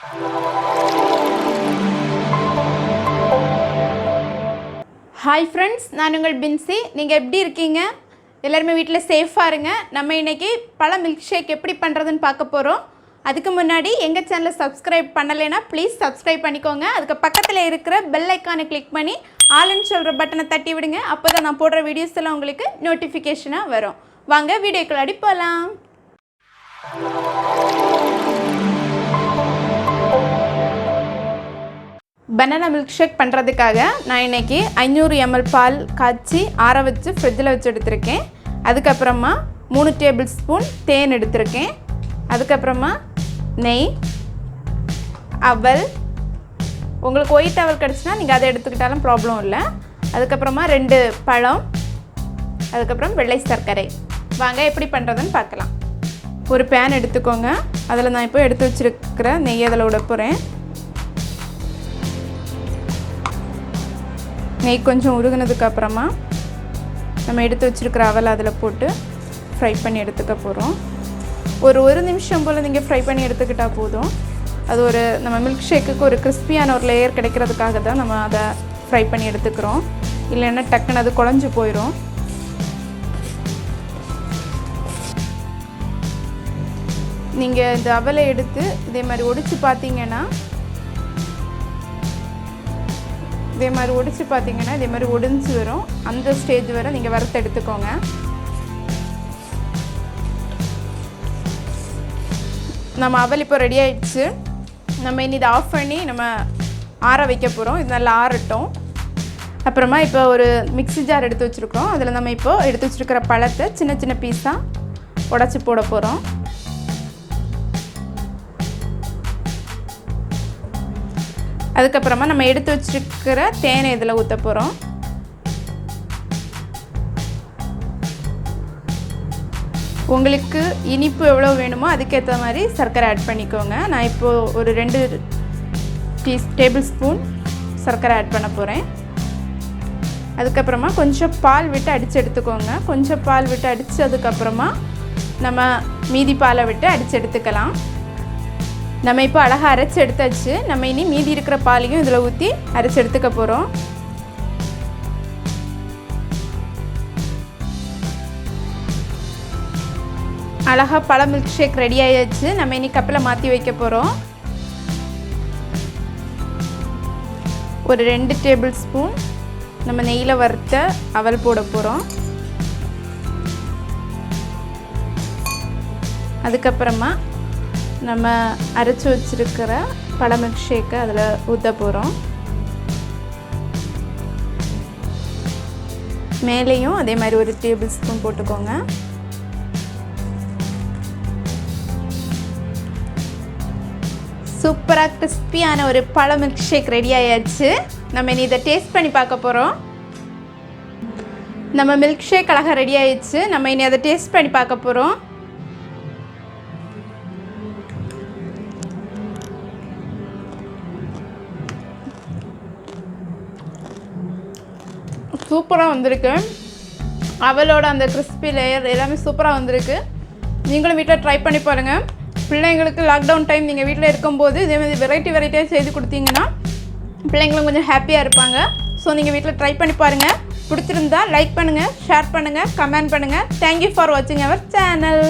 Hi friends, நான் உங்கள் பின்சி. நீங்கள் எப்படி இருக்கீங்க? எல்லாருமே வீட்டில் சேஃபாக இருங்க. நம்ம இன்றைக்கி பழ மில்க் ஷேக் எப்படி பண்ணுறதுன்னு பார்க்க போகிறோம். அதுக்கு முன்னாடி எங்கள் சேனலை சப்ஸ்கிரைப் பண்ணலைன்னா ப்ளீஸ் சப்ஸ்கிரைப் பண்ணிக்கோங்க. அதுக்கு பக்கத்தில் இருக்கிற பெல் ஐக்கானை கிளிக் பண்ணி ஆல்னு சொல்கிற பட்டனை தட்டி விடுங்க. அப்போ தான் நான் போடுற வீடியோஸ் எல்லாம் உங்களுக்கு நோட்டிஃபிகேஷனாக வரும். வாங்க வீடியோக்குள்ளாடி போகலாம். பனானா மில்க் ஷேக் பண்ணுறதுக்காக நான் இன்றைக்கி 500 ml பால் காய்ச்சி ஆற வச்சு ஃப்ரிட்ஜில் வச்சு எடுத்திருக்கேன். அதுக்கப்புறமா 3 டேபிள் ஸ்பூன் தேன் எடுத்திருக்கேன். அதுக்கப்புறமா நெய், அவல், உங்களுக்கு ஒயிட் அவல் கிடச்சுன்னா நீங்கள் அதை எடுத்துக்கிட்டாலும் ப்ராப்ளம் இல்லை. அதுக்கப்புறமா 2 பழம், அதுக்கப்புறம் வெள்ளை சர்க்கரை. வாங்க எப்படி பண்ணுறதுன்னு பார்க்கலாம். ஒரு பேன் எடுத்துக்கோங்க. அதில் நான் இப்போ எடுத்து வச்சுருக்கிற நெய் அதில் விட போகிறேன். நெய் கொஞ்சம் உருகுனதுக்கப்புறமா நம்ம எடுத்து வச்சுருக்கிற அவல் அதில் போட்டு ஃப்ரை பண்ணி எடுத்துக்க போகிறோம். ஒரு நிமிஷம் போல் நீங்கள் ஃப்ரை பண்ணி எடுத்துக்கிட்டால் போதும். அது நம்ம மில்க் ஷேக்குக்கு ஒரு கிறிஸ்பியான ஒரு லேயர் கிடைக்கிறதுக்காக தான் நம்ம அதை ஃப்ரை பண்ணி எடுத்துக்கிறோம். இல்லைன்னா டக்குன்னு அது குழஞ்சி போயிடும். நீங்கள் இந்த அவலை எடுத்து இதே மாதிரி ஒடிச்சு பார்த்தீங்கன்னா இதே மாதிரி ஒடிஞ்சு வரும். அந்த ஸ்டேஜ் வரை நீங்கள் வறுத்து எடுத்துக்கோங்க. நம்ம அவல் இப்போ ரெடி ஆகிடுச்சு. நம்ம இனி இதை ஆஃப் பண்ணி நம்ம ஆற வைக்க போகிறோம். இது நல்லா ஆறட்டும். அப்புறமா இப்போ ஒரு மிக்ஸி ஜார் எடுத்து வச்சுருக்கோம். அதில் நம்ம இப்போ எடுத்து வச்சுருக்கிற பழத்தை சின்ன சின்ன பீஸாக உடச்சி போட போகிறோம். அதுக்கப்புறமா நம்ம எடுத்து வச்சுருக்கிற தேனை இதில் ஊற்ற போகிறோம். உங்களுக்கு இனிப்பு எவ்வளோ வேணுமோ அதுக்கேற்ற மாதிரி சர்க்கரை ஆட் பண்ணிக்கோங்க. நான் இப்போது ஒரு 2 டேபிள் ஸ்பூன் சர்க்கரை ஆட் பண்ண போகிறேன். அதுக்கப்புறமா கொஞ்சம் பால் விட்டு அடித்து எடுத்துக்கோங்க. கொஞ்சம் பால் விட்டு அடித்ததுக்கப்புறமா நம்ம மீதி பாலை விட்டு அடித்து எடுத்துக்கலாம். நம்ம இப்போ அழகாக அரைச்சி எடுத்தாச்சு. நம்ம இனி மீதி இருக்கிற பாலையும் இதில் ஊற்றி அரைச்சி எடுத்துக்க போகிறோம். அழகாக பழ மில்க் ஷேக் ரெடி ஆயாச்சு. நம்ம இனி கப்பில் மாற்றி வைக்க போகிறோம். ஒரு 2 டேபிள் ஸ்பூன் நம்ம நெய்யில் வறுத்த அவல் போட போகிறோம். அதுக்கப்புறமா நம்ம அரைச்சி வச்சுருக்கிற பழ மில்க் ஷேக்கை அதில் ஊற்ற போகிறோம். மேலேயும் அதே மாதிரி ஒரு டேபிள் ஸ்பூன் போட்டுக்கோங்க. சூப்பராக கிறிஸ்பியான ஒரு பழ மில்க் ஷேக் ரெடி ஆயாச்சு. நம்ம இனி இதை டேஸ்ட் பண்ணி பார்க்க போகிறோம். நம்ம மில்க் ஷேக் அழகாக ரெடி ஆயிடுச்சு. நம்ம இனி அதை டேஸ்ட் பண்ணி பார்க்க போகிறோம். சூப்பராக வந்திருக்கு. அவளோட அந்த கிறிஸ்பி லேயர் எல்லாமே சூப்பராக வந்திருக்கு. நீங்களும் வீட்டில் ட்ரை பண்ணி பாருங்கள். பிள்ளைங்களுக்கு லாக்டவுன் டைம் நீங்கள் வீட்டில் இருக்கும்போது இதே மாதிரி வெரைட்டியாக செய்து கொடுத்தீங்கன்னா பிள்ளைங்களும் கொஞ்சம் ஹாப்பியாக இருப்பாங்க. ஸோ நீங்கள் வீட்டில் ட்ரை பண்ணி பாருங்கள். பிடிச்சிருந்தா லைக் பண்ணுங்கள், ஷேர் பண்ணுங்கள், கமெண்ட் பண்ணுங்கள். தேங்க்யூ ஃபார் வாட்சிங் அவர் சேனல்.